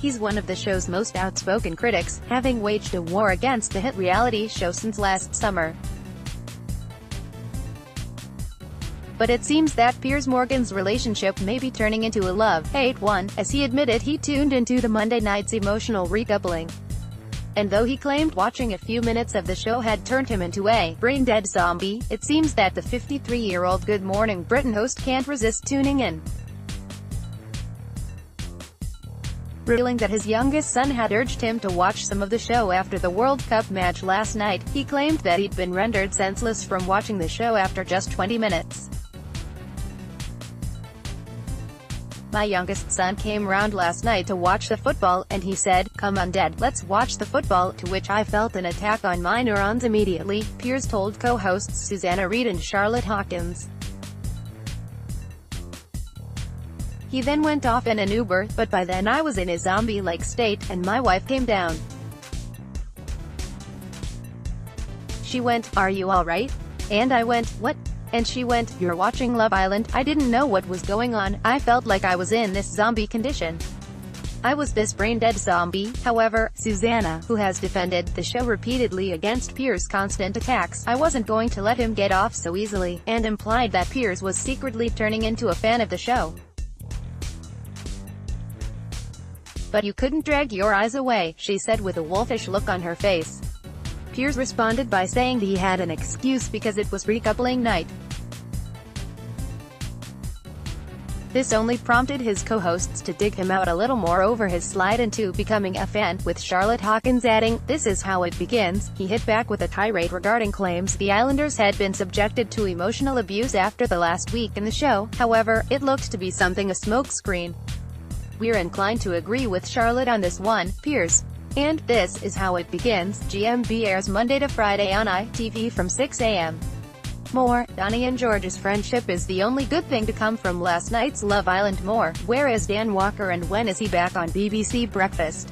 He's one of the show's most outspoken critics, having waged a war against the hit reality show since last summer. But it seems that Piers Morgan's relationship may be turning into a love-hate one, as he admitted he tuned into the Monday night's emotional recoupling. And though he claimed watching a few minutes of the show had turned him into a brain-dead zombie, it seems that the 53-year-old Good Morning Britain host can't resist tuning in. Revealing that his youngest son had urged him to watch some of the show after the World Cup match last night, he claimed that he'd been rendered senseless from watching the show after just 20 minutes. "My youngest son came round last night to watch the football, and he said, 'Come on Dad, let's watch the football,' to which I felt an attack on my neurons immediately," Piers told co-hosts Susanna Reid and Charlotte Hawkins. He then went off in an Uber, but by then I was in a zombie-like state, and my wife came down. She went, 'Are you alright?' And I went, 'What?' And she went, 'You're watching Love Island.' I didn't know what was going on. I felt like I was in this zombie condition. I was this brain-dead zombie." However, Susanna, who has defended the show repeatedly against Piers' constant attacks, I wasn't going to let him get off so easily, and implied that Piers was secretly turning into a fan of the show. "But you couldn't drag your eyes away," she said with a wolfish look on her face. Piers responded by saying he had an excuse because it was recoupling night. This only prompted his co-hosts to dig him out a little more over his slide into becoming a fan, with Charlotte Hawkins adding, "This is how it begins." He hit back with a tirade regarding claims the Islanders had been subjected to emotional abuse after the last week in the show. However, it looked to be something a smokescreen. "We're inclined to agree with Charlotte on this one," Piers. And This Is How It Begins, GMB airs Monday to Friday on ITV from 6 a.m. More, Donnie and George's friendship is the only good thing to come from last night's Love Island. More, where is Dan Walker and when is he back on BBC Breakfast?